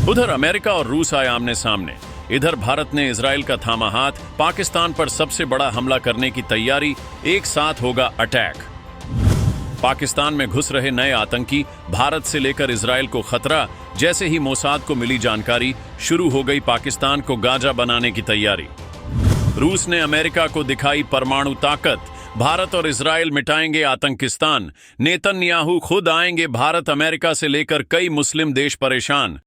उधर अमेरिका और रूस आए आमने सामने। इधर भारत ने इजराइल का थामा हाथ, पाकिस्तान पर सबसे बड़ा हमला करने की तैयारी, एक साथ होगा अटैक। पाकिस्तान में घुस रहे नए आतंकी, भारत से लेकर इजराइल को खतरा। जैसे ही मोसाद को मिली जानकारी, शुरू हो गई पाकिस्तान को गाजा बनाने की तैयारी। रूस ने अमेरिका को दिखाई परमाणु ताकत, भारत और इजराइल मिटाएंगे आतंकिस्तान। नेतन्याहू खुद आएंगे भारत, अमेरिका से लेकर कई मुस्लिम देश परेशान।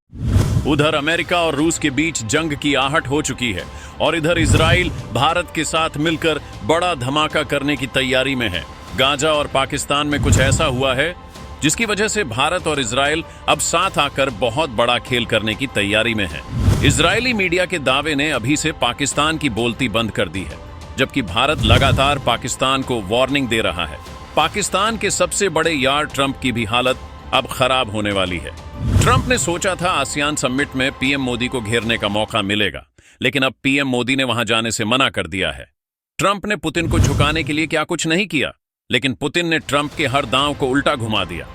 उधर अमेरिका और रूस के बीच जंग की आहट हो चुकी है और इधर इजराइल भारत के साथ मिलकर बड़ा धमाका करने की तैयारी में है। गाजा और पाकिस्तान में कुछ ऐसा हुआ है जिसकी वजह से भारत और इजराइल अब साथ आकर बहुत बड़ा खेल करने की तैयारी में है। इजरायली मीडिया के दावे ने अभी से पाकिस्तान की बोलती बंद कर दी है, जबकि भारत लगातार पाकिस्तान को वार्निंग दे रहा है। पाकिस्तान के सबसे बड़े यार ट्रंप की भी हालत अब खराब होने वाली है। ट्रंप ने सोचा था आसियान समिट में पीएम मोदी को घेरने का मौका मिलेगा, लेकिन अब पीएम मोदी ने वहां जाने से मना कर दिया है। ट्रंप ने पुतिन को झुकाने के लिए क्या कुछ नहीं किया, लेकिन पुतिन ने ट्रंप के हर दांव को उल्टा घुमा दिया।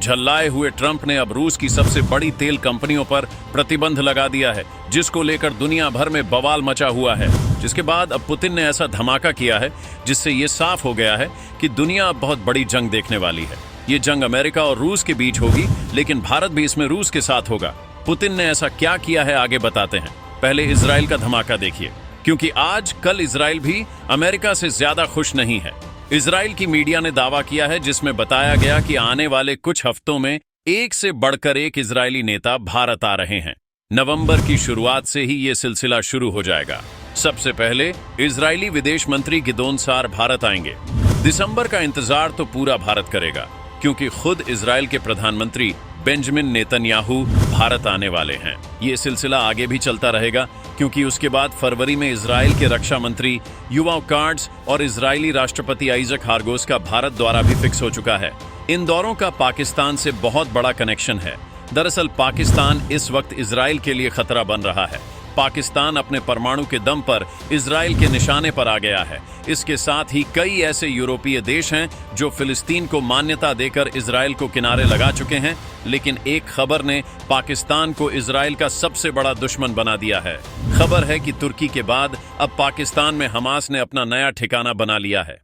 झल्लाए हुए ट्रंप ने अब रूस की सबसे बड़ी तेल कंपनियों पर प्रतिबंध लगा दिया है, जिसको लेकर दुनिया भर में बवाल मचा हुआ है। जिसके बाद अब पुतिन ने ऐसा धमाका किया है जिससे यह साफ हो गया है कि दुनिया अब बहुत बड़ी जंग देखने वाली है। ये जंग अमेरिका और रूस के बीच होगी, लेकिन भारत भी इसमें रूस के साथ होगा। पुतिन ने ऐसा क्या किया है, आगे बताते हैं। पहले इजराइल का धमाका देखिए, क्योंकि आज कल इजराइल भी अमेरिका से ज्यादा खुश नहीं है। इजराइल की मीडिया ने दावा किया है, जिसमें बताया गया कि आने वाले कुछ हफ्तों में एक से बढ़कर एक इजरायली नेता भारत आ रहे हैं। नवंबर की शुरुआत से ही ये सिलसिला शुरू हो जाएगा। सबसे पहले इजरायली विदेश मंत्री गिदोन सार भारत आएंगे। दिसंबर का इंतजार तो पूरा भारत करेगा, क्योंकि खुद इजराइल के प्रधानमंत्री बेंजामिन नेतन्याहू भारत आने वाले हैं। ये सिलसिला आगे भी चलता रहेगा, क्योंकि उसके बाद फरवरी में इजराइल के रक्षा मंत्री युवाव कार्ड्स और इजरायली राष्ट्रपति आइजक हारगोस का भारत द्वारा भी फिक्स हो चुका है। इन दौरों का पाकिस्तान से बहुत बड़ा कनेक्शन है। दरअसल पाकिस्तान इस वक्त इजराइल के लिए खतरा बन रहा है। पाकिस्तान अपने परमाणु के दम पर इजराइल के निशाने पर आ गया है। इसके साथ ही कई ऐसे यूरोपीय देश हैं जो फिलिस्तीन को मान्यता देकर इजराइल को किनारे लगा चुके हैं, लेकिन एक खबर ने पाकिस्तान को इजराइल का सबसे बड़ा दुश्मन बना दिया है। खबर है कि तुर्की के बाद अब पाकिस्तान में हमास ने अपना नया ठिकाना बना लिया है।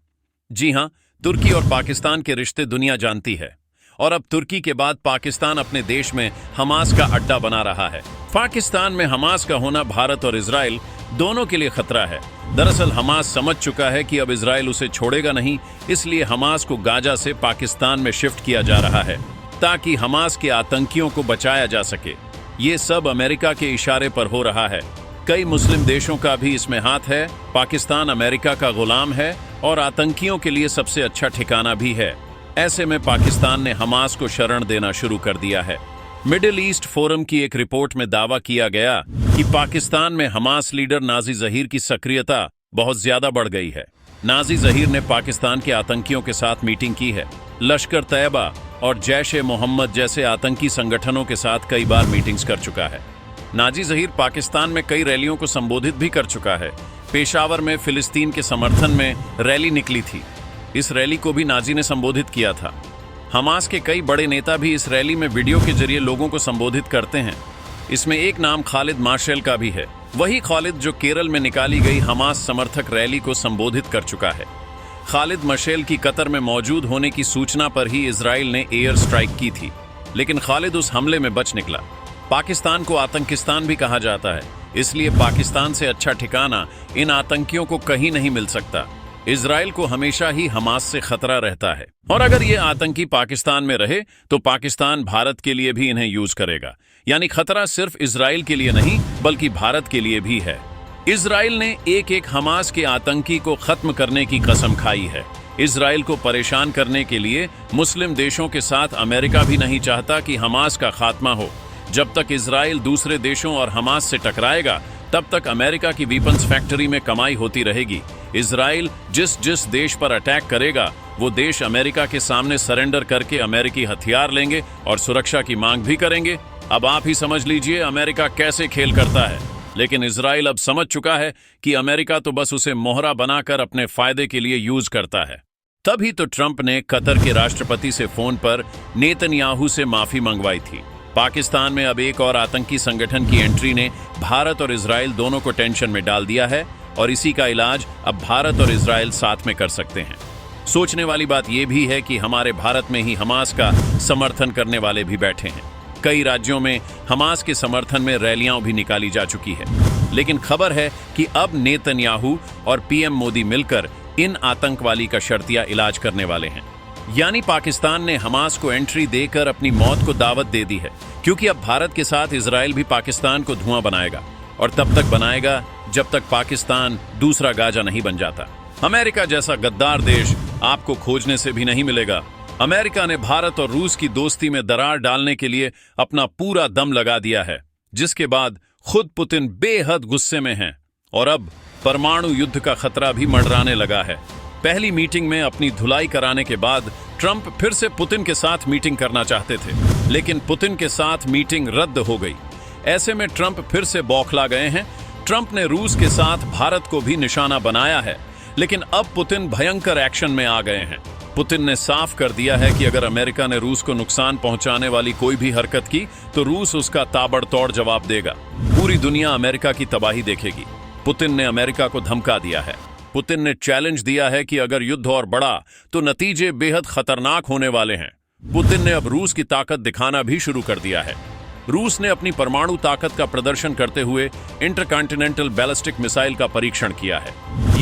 जी हां, तुर्की और पाकिस्तान के रिश्ते दुनिया जानती है और अब तुर्की के बाद पाकिस्तान अपने देश में हमास का अड्डा बना रहा है। पाकिस्तान में हमास का होना भारत और इजराइल दोनों के लिए खतरा है। दरअसल हमास समझ चुका है कि अब इजराइल उसे छोड़ेगा नहीं, इसलिए हमास को गाजा से पाकिस्तान में शिफ्ट किया जा रहा है, ताकि हमास के आतंकियों को बचाया जा सके। ये सब अमेरिका के इशारे पर हो रहा है। कई मुस्लिम देशों का भी इसमें हाथ है। पाकिस्तान अमेरिका का गुलाम है और आतंकियों के लिए सबसे अच्छा ठिकाना भी है। ऐसे में पाकिस्तान ने हमास को शरण देना शुरू कर दिया है। मिडिल ईस्ट फोरम की एक रिपोर्ट में दावा किया गया कि पाकिस्तान में हमास लीडर नाजी जहीर की सक्रियता बहुत ज्यादा बढ़ गई है। नाजी जहीर ने पाकिस्तान के आतंकियों के साथ मीटिंग की है। लश्कर तैयबा और जैश-ए-मोहम्मद जैसे आतंकी संगठनों के साथ कई बार मीटिंग्स कर चुका है। नाजी जहीर पाकिस्तान में कई रैलियों को संबोधित भी कर चुका है। पेशावर में फिलिस्तीन के समर्थन में रैली निकली थी। इस रैली को भी नाजी ने संबोधित किया था। हमास के कई बड़े नेता भी इस रैली में वीडियो के जरिए लोगों को संबोधित करते हैं। इसमें एक नाम खालिद मार्शल का भी है, वही खालिद जो केरल में निकाली गई हमास समर्थक रैली को संबोधित कर चुका है। खालिद मार्शल की कतर में मौजूद होने की सूचना पर ही इजराइल ने एयर स्ट्राइक की थी, लेकिन खालिद उस हमले में बच निकला। पाकिस्तान को आतंकिस्तान भी कहा जाता है, इसलिए पाकिस्तान से अच्छा ठिकाना इन आतंकियों को कहीं नहीं मिल सकता। इजराइल को हमेशा ही हमास से खतरा रहता है, और अगर ये आतंकी पाकिस्तान में रहे तो पाकिस्तान भारत के लिए भी इन्हें यूज करेगा। यानी खतरा सिर्फ इजराइल के लिए नहीं बल्कि भारत के लिए भी है। इजराइल ने एक एक हमास के आतंकी को खत्म करने की कसम खाई है। इजराइल को परेशान करने के लिए मुस्लिम देशों के साथ अमेरिका भी नहीं चाहता कि हमास का खात्मा हो। जब तक इजराइल दूसरे देशों और हमास से टकराएगा, तब तक अमेरिका की वीपन्स फैक्ट्री में कमाई होती रहेगी। इजराइल जिस जिस देश पर अटैक करेगा, वो देश अमेरिका के सामने सरेंडर करके अमेरिकी हथियार लेंगे और सुरक्षा की मांग भी करेंगे। अब आप ही समझ लीजिए अमेरिका कैसे खेल करता है। लेकिन इजराइल अब समझ चुका है कि अमेरिका तो बस उसे मोहरा बनाकर अपने फायदे के लिए यूज करता है। तभी तो ट्रंप ने कतर के राष्ट्रपति से फोन पर नेतन्याहू से माफी मंगवाई थी। पाकिस्तान में अब एक और आतंकी संगठन की एंट्री ने भारत और इजराइल दोनों को टेंशन में डाल दिया है और इसी का इलाज अब भारत और इजराइल साथ में कर सकते हैं। सोचने वाली बात यह भी है कि हमारे भारत में ही हमास का समर्थन करने वाले भी बैठे हैं। कई राज्यों में हमास के समर्थन में रैलियां भी निकाली जा चुकी है, लेकिन खबर है कि अब नेतन्याहू और पीएम मोदी मिलकर इन आतंकवादी का शर्तिया इलाज करने वाले हैं। यानी पाकिस्तान ने हमास को एंट्री देकर अपनी मौत को दावत दे दी है, क्योंकि अब भारत के साथ इजराइल भी पाकिस्तान को धुआं बनाएगा और तब तक बनाएगा जब तक पाकिस्तान दूसरा गाजा नहीं बन जाता। अमेरिका जैसा गद्दार देश आपको खोजने से भी नहीं मिलेगा। अमेरिका ने भारत और रूस की दोस्ती में दरार डालने के लिए अपना पूरा दम लगा दिया है, जिसके बाद खुद पुतिन बेहद गुस्से में हैं और अब परमाणु युद्ध का खतरा भी मंडराने लगा है। पहली मीटिंग में अपनी धुलाई कराने के बाद ट्रंप फिर से पुतिन के साथ मीटिंग करना चाहते थे, लेकिन पुतिन के साथ मीटिंग रद्द हो गई। ऐसे में ट्रंप फिर से बौखला गए हैं। ट्रंप ने रूस के साथ भारत को भी निशाना बनाया है, लेकिन अब पुतिन भयंकर एक्शन में आ गए हैं। पुतिन ने साफ कर दिया है कि अगर अमेरिका ने रूस को नुकसान पहुंचाने वाली कोई भी हरकत की तो रूस उसका ताबड़तोड़ जवाब देगा। पूरी दुनिया अमेरिका की तबाही देखेगी। पुतिन ने अमेरिका को धमका दिया है। पुतिन ने चैलेंज दिया है कि अगर युद्ध और बढ़ा तो नतीजे बेहद खतरनाक होने वाले हैं। पुतिन ने अब रूस की ताकत दिखाना भी शुरू कर दिया है। रूस ने अपनी परमाणु ताकत का प्रदर्शन करते हुए इंटरकॉन्टिनेंटल बैलिस्टिक मिसाइल का परीक्षण किया है।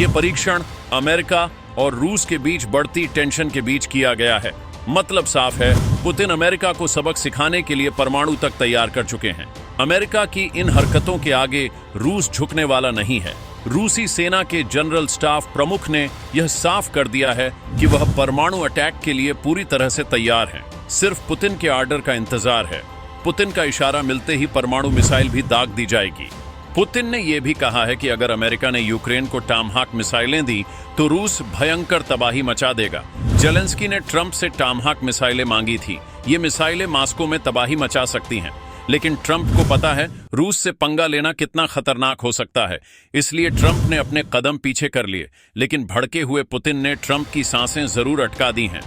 यह परीक्षण अमेरिका और रूस के बीच बढ़ती टेंशन के बीच किया गया है। मतलब साफ है, पुतिन अमेरिका को सबक सिखाने के लिए परमाणु तक तैयार कर चुके हैं। अमेरिका की इन हरकतों के आगे रूस झुकने वाला नहीं है। रूसी सेना के जनरल स्टाफ प्रमुख ने यह साफ कर दिया है कि वह परमाणु अटैक के लिए पूरी तरह से तैयार हैं। सिर्फ पुतिन के ऑर्डर का इंतजार है। पुतिन का इशारा मिलते ही परमाणु मिसाइल भी दाग दी जाएगी। पुतिन ने यह भी कहा है कि अगर अमेरिका ने यूक्रेन को टामहाक मिसाइलें दी तो रूस भयंकर तबाही मचा देगा। जेलेंस्की ने ट्रंप से टामहाक मिसाइलें मांगी थी। ये मिसाइलें मॉस्को में तबाही मचा सकती हैं, लेकिन ट्रंप को पता है रूस से पंगा लेना कितना खतरनाक हो सकता है। इसलिए ट्रंप ने अपने कदम पीछे कर लिए, लेकिन भड़के हुए पुतिन ने ट्रंप की सांसें जरूर अटका दी हैं।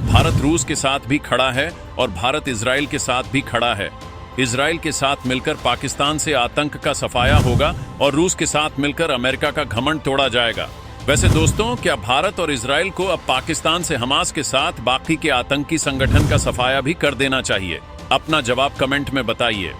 भारत रूस के साथ भी खड़ा है और भारत इजराइल के साथ भी खड़ा है। इजराइल के साथ मिलकर पाकिस्तान से आतंक का सफाया होगा और रूस के साथ मिलकर अमेरिका का घमंड तोड़ा जाएगा। वैसे दोस्तों, क्या भारत और इजराइल को अब पाकिस्तान से हमास के साथ बाकी के आतंकी संगठन का सफाया भी कर देना चाहिए? अपना जवाब कमेंट में बताइए।